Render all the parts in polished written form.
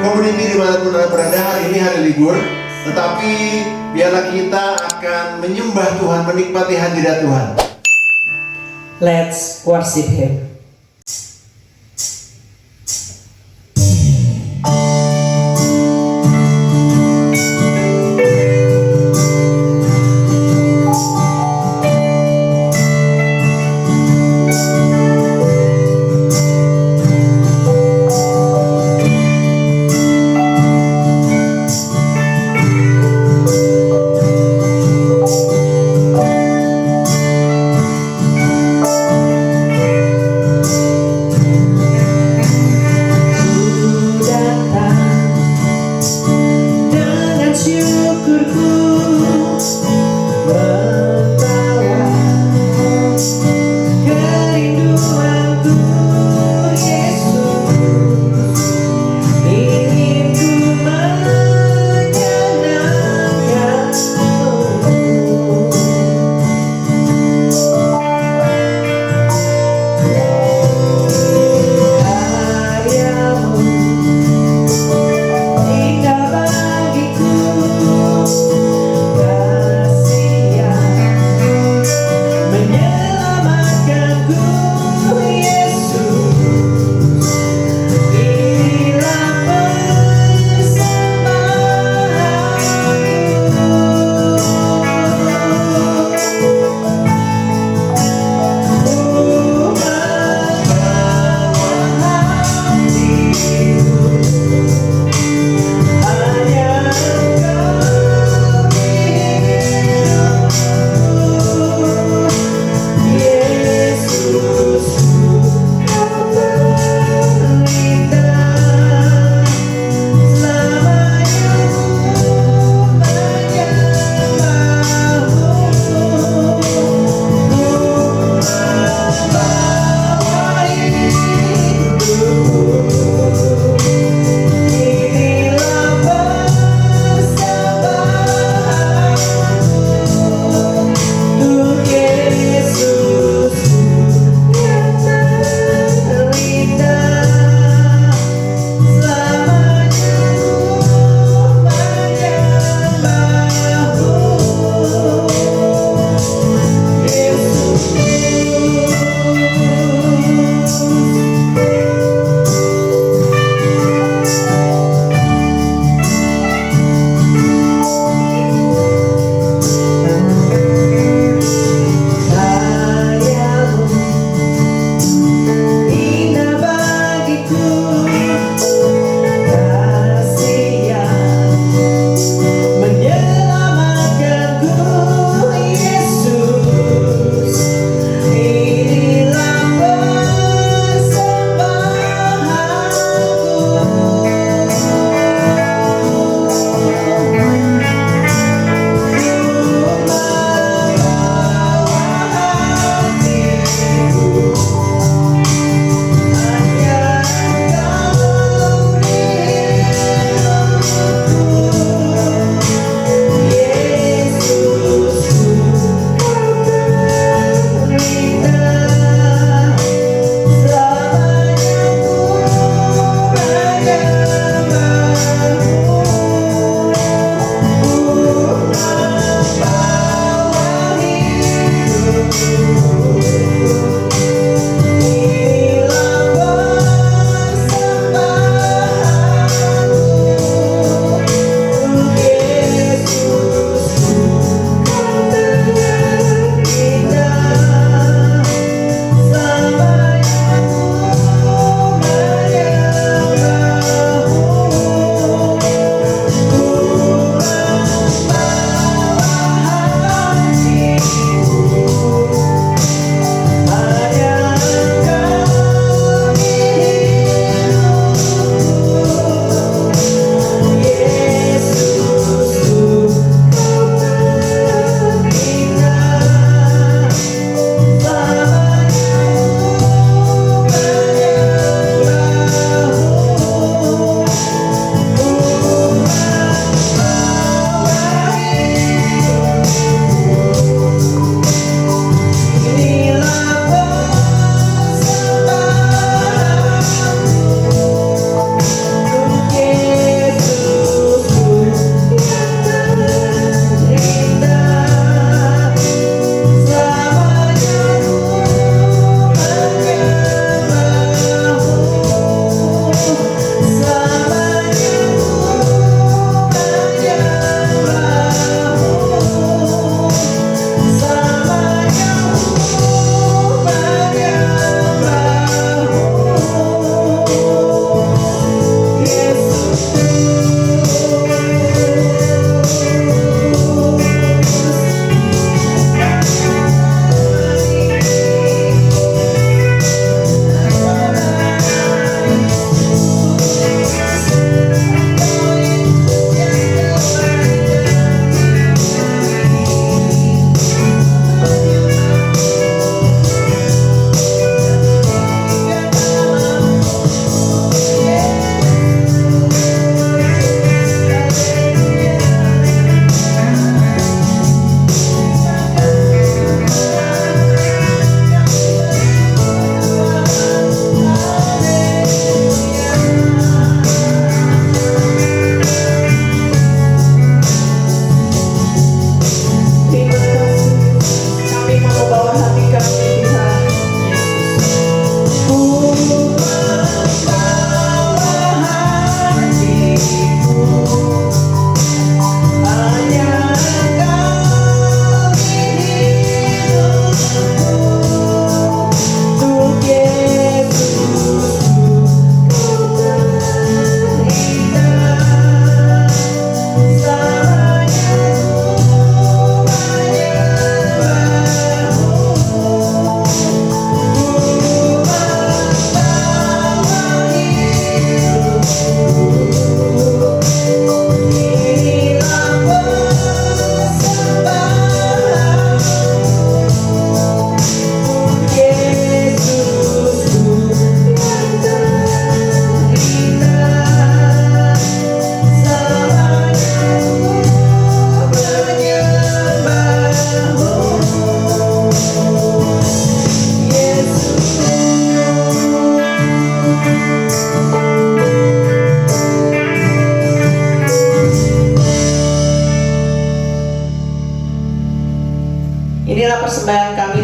community dimanapun Anda berada. Hari ini hari libur, tetapi biarlah kita akan menyembah Tuhan, menikmati hadirat Tuhan. Let's worship Him.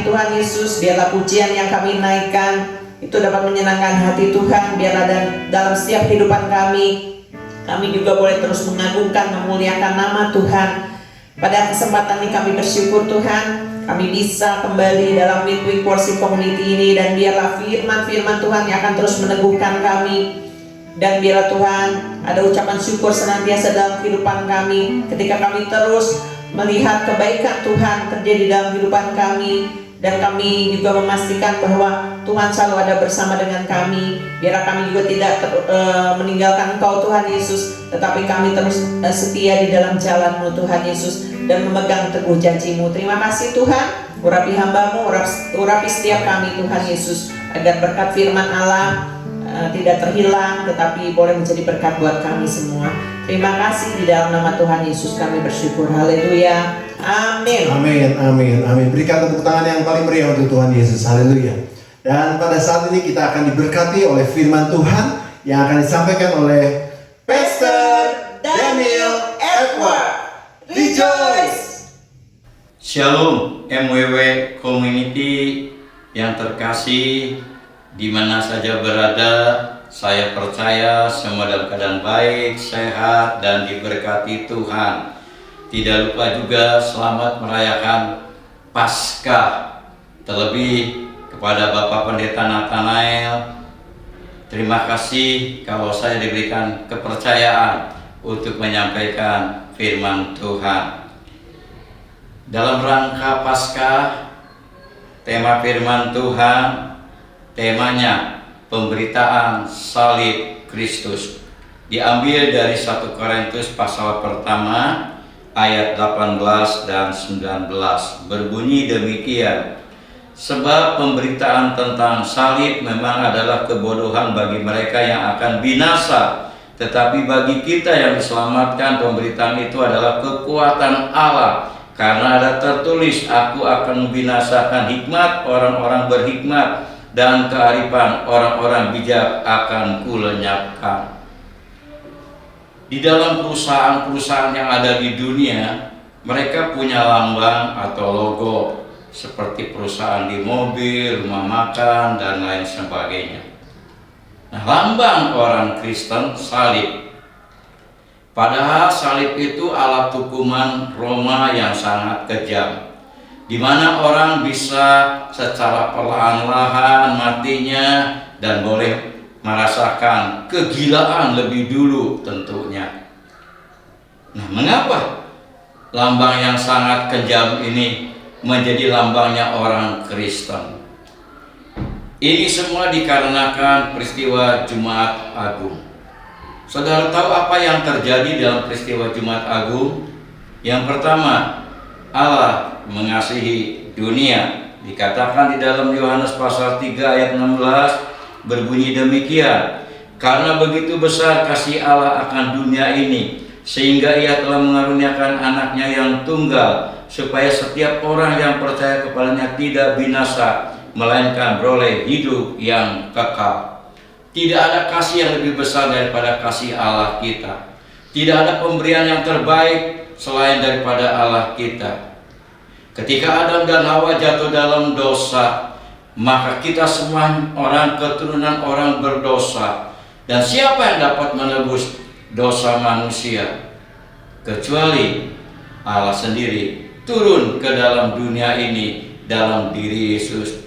Tuhan Yesus, biarlah pujian yang kami naikkan itu dapat menyenangkan hati Tuhan. Biarlah dalam setiap kehidupan kami juga boleh terus mengagungkan, memuliakan nama Tuhan. Pada kesempatan ini kami bersyukur Tuhan, kami bisa kembali dalam Midweek Worship Community ini, dan biarlah firman-firman Tuhan yang akan terus meneguhkan kami. Dan biarlah Tuhan ada ucapan syukur senantiasa dalam kehidupan kami ketika kami terus melihat kebaikan Tuhan terjadi dalam kehidupan kami. Dan kami juga memastikan bahwa Tuhan selalu ada bersama dengan kami. Biarlah kami juga tidak meninggalkan Engkau Tuhan Yesus, tetapi kami terus setia di dalam jalan-Mu Tuhan Yesus, dan memegang teguh janji-Mu. Terima kasih Tuhan, urapi hamba-Mu, urapi setiap kami Tuhan Yesus, agar berkat firman Allah tidak terhilang, tetapi boleh menjadi berkat buat kami semua. Terima kasih, di dalam nama Tuhan Yesus kami bersyukur. Haleluya. Amin. Amin, amin, amin. Berikan tepuk tangan yang paling meriah untuk Tuhan Yesus. Haleluya. Dan pada saat ini kita akan diberkati oleh firman Tuhan yang akan disampaikan oleh Pastor Daniel Edward. Rejoice. Shalom MWW Community yang terkasih, di mana saja berada, saya percaya semua dalam keadaan baik, sehat, dan diberkati Tuhan. Tidak lupa juga selamat merayakan Paskah. Terlebih kepada Bapak Pendeta Nathanael, terima kasih kalau saya diberikan kepercayaan untuk menyampaikan firman Tuhan. Dalam rangka Paskah, tema firman Tuhan, temanya pemberitaan salib Kristus. Diambil dari 1 Korintus pasal pertama ayat 18 dan 19, berbunyi demikian: sebab pemberitaan tentang salib memang adalah kebodohan bagi mereka yang akan binasa, tetapi bagi kita yang diselamatkan pemberitaan itu adalah kekuatan Allah. Karena ada tertulis, aku akan membinasakan hikmat orang-orang berhikmat, dan kearifan orang-orang bijak akan kulenyapkan. Di dalam perusahaan-perusahaan yang ada di dunia, mereka punya lambang atau logo, seperti perusahaan di mobil, rumah makan, dan lain sebagainya. Nah, lambang orang Kristen salib. Padahal salib itu alat hukuman Roma yang sangat kejam, di mana orang bisa secara perlahan-lahan matinya dan boleh merasakan kegilaan lebih dulu tentunya. Nah, mengapa lambang yang sangat kejam ini menjadi lambangnya orang Kristen? Ini semua dikarenakan peristiwa Jumat Agung. Saudara tahu apa yang terjadi dalam peristiwa Jumat Agung? Yang pertama, Allah mengasihi dunia. Dikatakan di dalam Yohanes pasal 3 ayat 16, berbunyi demikian: karena begitu besar kasih Allah akan dunia ini, sehingga Ia telah mengaruniakan anaknya yang tunggal, supaya setiap orang yang percaya kepadanya tidak binasa, melainkan beroleh hidup yang kekal. Tidak ada kasih yang lebih besar daripada kasih Allah kita. Tidak ada pemberian yang terbaik selain daripada Allah kita. Ketika Adam dan Hawa jatuh dalam dosa, maka kita semua orang keturunan orang berdosa. Dan siapa yang dapat menebus dosa manusia? Kecuali Allah sendiri turun ke dalam dunia ini dalam diri Yesus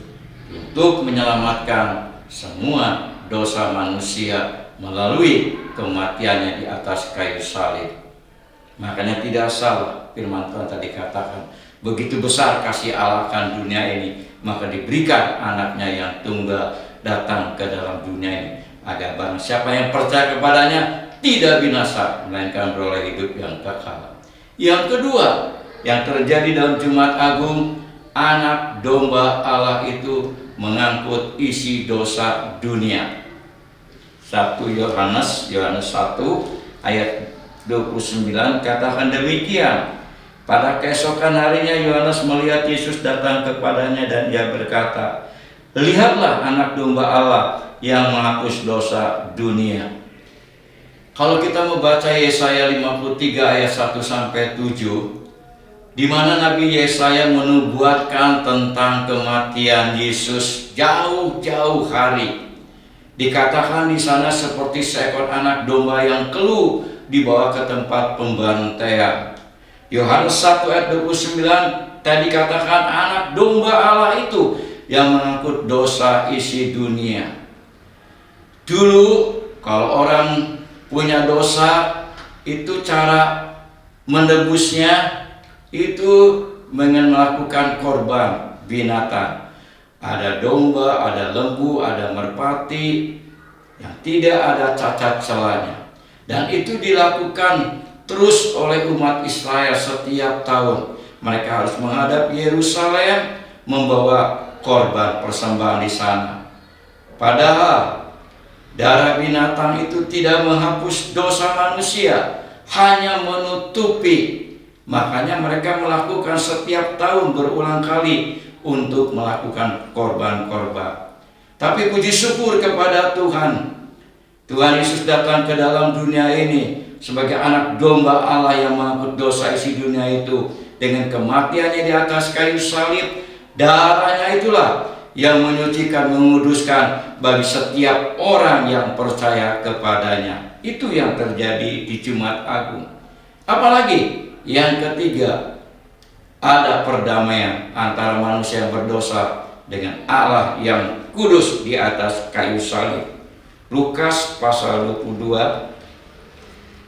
untuk menyelamatkan semua dosa manusia melalui kematiannya di atas kayu salib. Makanya tidak salah firman Tuhan tadi katakan, begitu besar kasih Allah akan dunia ini, maka diberikan anaknya yang tunggal datang ke dalam dunia ini, agar barang siapa yang percaya kepadanya tidak binasa, melainkan beroleh hidup yang kekal. Yang kedua yang terjadi dalam Jumat Agung, anak domba Allah itu mengangkut isi dosa dunia. 1 Yohanes 1 ayat 29 katakan demikian: pada keesokan harinya Yohanes melihat Yesus datang kepadanya dan ia berkata, lihatlah anak domba Allah yang menghapus dosa dunia. Kalau kita membaca Yesaya 53 ayat 1 sampai 7, di mana Nabi Yesaya menubuatkan tentang kematian Yesus jauh-jauh hari. Dikatakan di sana seperti seekor anak domba yang keluh dibawa ke tempat pembantaian. Yohanes 1 ayat 29 tadi katakan anak domba Allah itu yang mengangkut dosa isi dunia. Dulu kalau orang punya dosa, itu cara menebusnya itu dengan melakukan korban binatang. Ada domba, ada lembu, ada merpati yang tidak ada cacat celanya. Dan itu dilakukan terus oleh umat Israel setiap tahun. Mereka harus menghadap Yerusalem membawa korban persembahan di sana. Padahal darah binatang itu tidak menghapus dosa manusia, hanya menutupi. Makanya mereka melakukan setiap tahun berulang kali untuk melakukan korban-korban. Tapi puji syukur kepada Tuhan. Tuhan Yesus datang ke dalam dunia ini sebagai anak domba Allah yang mengangkut dosa isi dunia itu. Dengan kematiannya di atas kayu salib, darahnya itulah yang menyucikan, menguduskan bagi setiap orang yang percaya kepadanya. Itu yang terjadi di Jumat Agung. Apalagi yang ketiga, ada perdamaian antara manusia yang berdosa dengan Allah yang kudus di atas kayu salib. Lukas pasal 22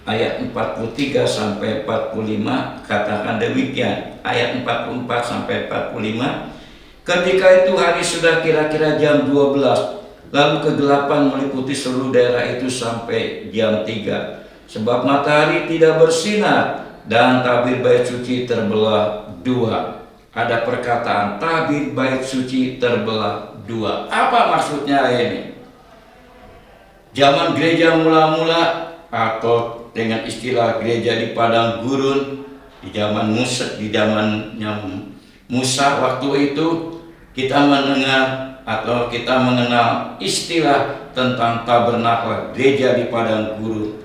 ayat 43 sampai 45 katakan demikian. Ayat 44 sampai 45. Ketika itu hari sudah kira-kira jam 12, lalu kegelapan meliputi seluruh daerah itu sampai jam 3. Sebab matahari tidak bersinar dan tabir bait suci terbelah dua. Ada perkataan tabir bait suci terbelah dua. Apa maksudnya ini? Zaman gereja mula-mula atau dengan istilah gereja di padang gurun di zaman Musa waktu itu kita mendengar atau kita mengenal istilah tentang tabernakel, gereja di padang gurun.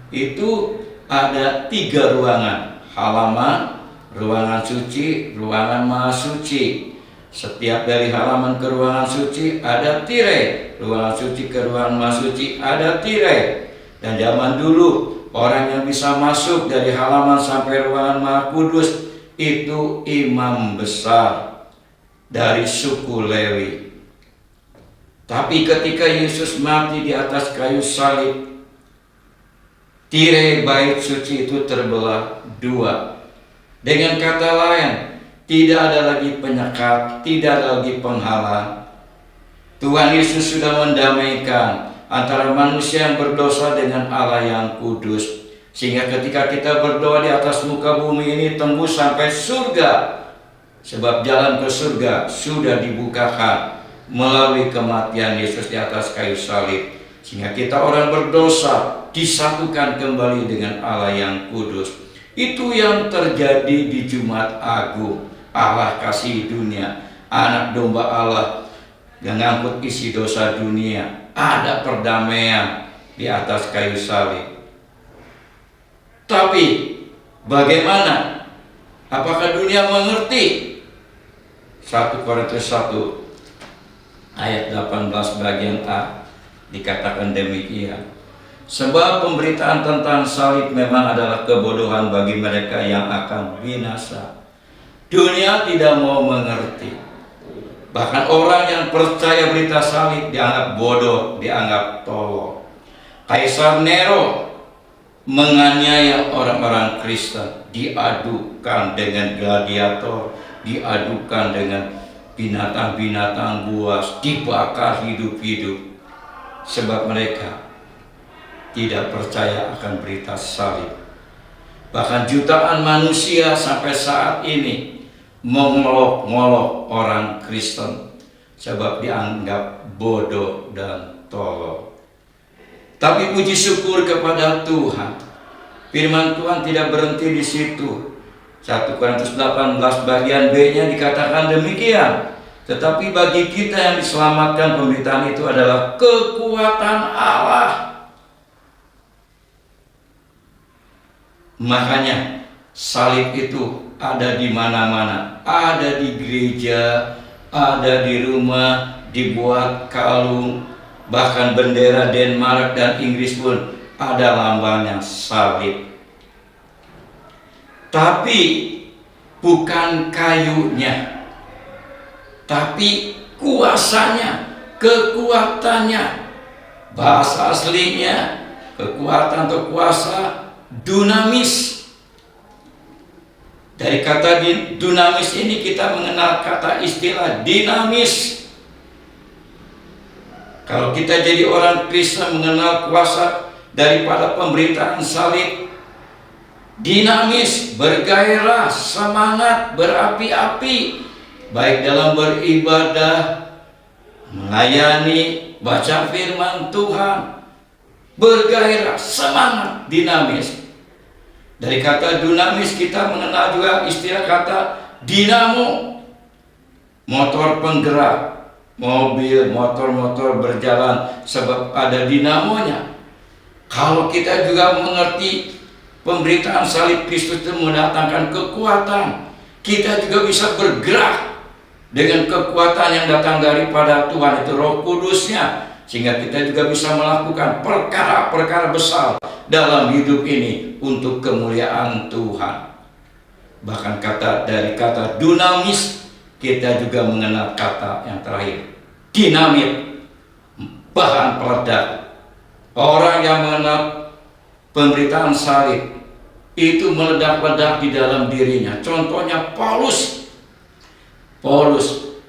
Itu ada 3 ruangan, halaman, ruangan suci, ruangan maha suci. Setiap dari halaman ke ruangan suci ada tirai, ruangan suci ke ruangan maha suci ada tirai. Dan zaman dulu orang yang bisa masuk dari halaman sampai ruangan maha kudus itu imam besar dari suku Lewi. Tapi ketika Yesus mati di atas kayu salib, tirai bait suci itu terbelah 2. Dengan kata lain, tidak ada lagi penyekat, tidak ada lagi penghalang. Tuhan Yesus sudah mendamaikan antara manusia yang berdosa dengan Allah yang kudus. Sehingga ketika kita berdoa di atas muka bumi ini tembus sampai surga. Sebab jalan ke surga sudah dibukakan melalui kematian Yesus di atas kayu salib. Sehingga kita orang berdosa disatukan kembali dengan Allah yang kudus. Itu yang terjadi di Jumat Agung. Allah kasih dunia, anak domba Allah yang ngangkut isi dosa dunia. Ada perdamaian di atas kayu salib. Tapi bagaimana? Apakah dunia mengerti? 1 Korintus 1 ayat 18 bagian A dikatakan demikian. Sebab pemberitaan tentang salib memang adalah kebodohan bagi mereka yang akan binasa. Dunia tidak mau mengerti. Bahkan orang yang percaya berita salib dianggap bodoh, dianggap tolol. Kaisar Nero menganiaya orang-orang Kristen, diadukan dengan gladiator, diadukan dengan binatang-binatang buas, dibakar hidup-hidup. Sebab mereka tidak percaya akan berita salib. Bahkan jutaan manusia sampai saat ini mengolok-ngolok orang Kristen sebab dianggap bodoh dan tolol. Tapi puji syukur kepada Tuhan, firman Tuhan tidak berhenti di situ. 1 Korintus 18 bagian B-nya dikatakan demikian. Tetapi bagi kita yang diselamatkan, pemberitaan itu adalah kekuatan Allah. Makanya salib itu ada di mana-mana, ada di gereja, ada di rumah, dibuat kalung, bahkan bendera Denmark dan Inggris pun ada lambangnya salib. Tapi bukan kayunya, tapi kuasanya, kekuatannya. Bahasa aslinya kekuatan atau kuasa dunamis. Dari kata dunamis ini kita mengenal kata istilah dinamis. Kalau kita jadi orang Kristen mengenal kuasa daripada pemberitaan salib, dinamis, bergairah, semangat, berapi-api, baik dalam beribadah, melayani, baca firman Tuhan, bergairah, semangat, dinamis. Dari kata dinamis kita mengenal juga istilah kata dinamo, motor penggerak, mobil, motor berjalan sebab ada dinamonya. Kalau kita juga mengerti pemberitaan salib Kristus itu mendatangkan kekuatan, kita juga bisa bergerak dengan kekuatan yang datang daripada Tuhan, itu Roh Kudusnya, sehingga kita juga bisa melakukan perkara-perkara besar dalam hidup ini untuk kemuliaan Tuhan. Bahkan dari kata dunamis kita juga mengenal kata yang terakhir, dinamit, bahan peledak. Orang yang mengenal pemberitaan salib itu meledak-ledak di dalam dirinya. Contohnya Paulus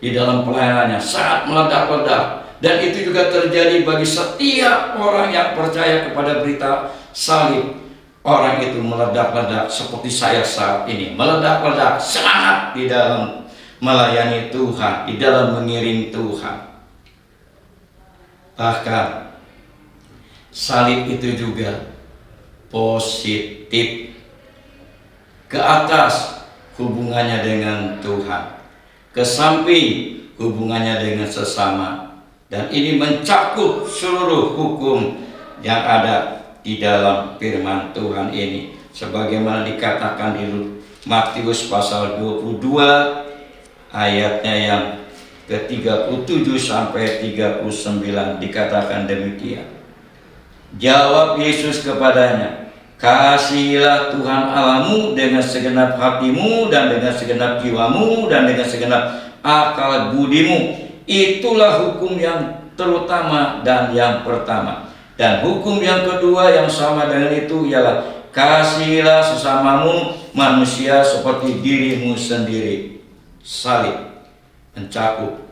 di dalam pelayanannya sangat meledak-ledak. Dan itu juga terjadi bagi setiap orang yang percaya kepada berita salib. Orang itu meledak-ledak seperti saya saat ini, meledak-ledak semangat di dalam melayani Tuhan, di dalam mengiring Tuhan. Bahkan salib itu juga positif, ke atas hubungannya dengan Tuhan, ke samping hubungannya dengan sesama. Dan ini mencakup seluruh hukum yang ada di dalam firman Tuhan ini, sebagaimana dikatakan di Matius pasal 22 ayatnya yang ke-37 sampai 39, dikatakan demikian. Jawab Yesus kepadanya, kasihilah Tuhan Allahmu dengan segenap hatimu dan dengan segenap jiwamu dan dengan segenap akal budimu. Itulah hukum yang terutama dan yang pertama. Dan hukum yang kedua yang sama dengan itu ialah kasihilah sesamamu manusia seperti dirimu sendiri. Salib mencakup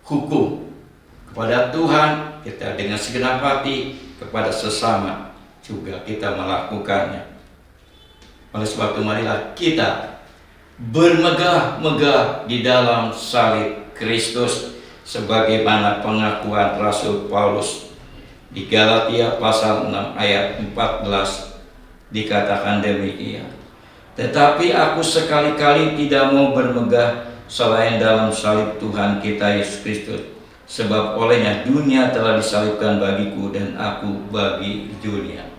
hukum kepada Tuhan kita dengan segenap hati, kepada sesama juga kita melakukannya. Oleh sebab itu marilah kita bermegah-megah di dalam salib Kristus, sebagaimana pengakuan Rasul Paulus di Galatia pasal 6 ayat 14 dikatakan demikian. Tetapi aku sekali-kali tidak mau bermegah selain dalam salib Tuhan kita Yesus Kristus, sebab olehnya dunia telah disalibkan bagiku dan aku bagi dunia.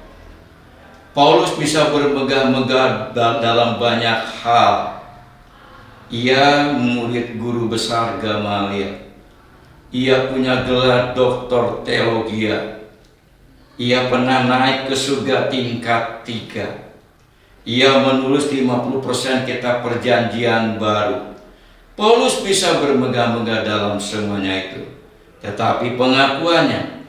Paulus bisa bermegah-megah dalam banyak hal. Ia murid guru besar Gamaliel. Ia punya gelar doktor teologi. Ia pernah naik ke surga tingkat 3. Ia menulis 50% kitab perjanjian baru. Paulus bisa bermegah-megah dalam semuanya itu. Tetapi pengakuannya,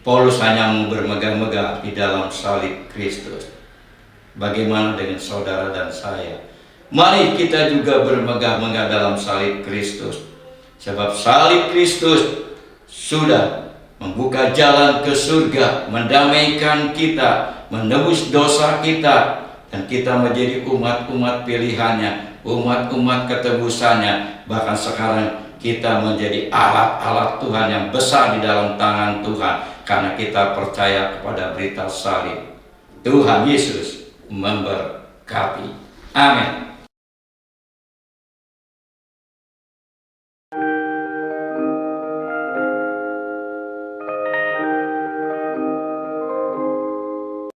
Paulus hanya mau bermegah-megah di dalam salib Kristus. Bagaimana dengan saudara dan saya? Mari kita juga bermegah-megah dalam salib Kristus. Sebab salib Kristus sudah membuka jalan ke surga, mendamaikan kita, menebus dosa kita, dan kita menjadi umat-umat pilihannya, umat-umat ketebusannya. Bahkan sekarang kita menjadi alat-alat Tuhan yang besar di dalam tangan Tuhan, karena kita percaya kepada berita salib. Tuhan Yesus memberkati. Amin.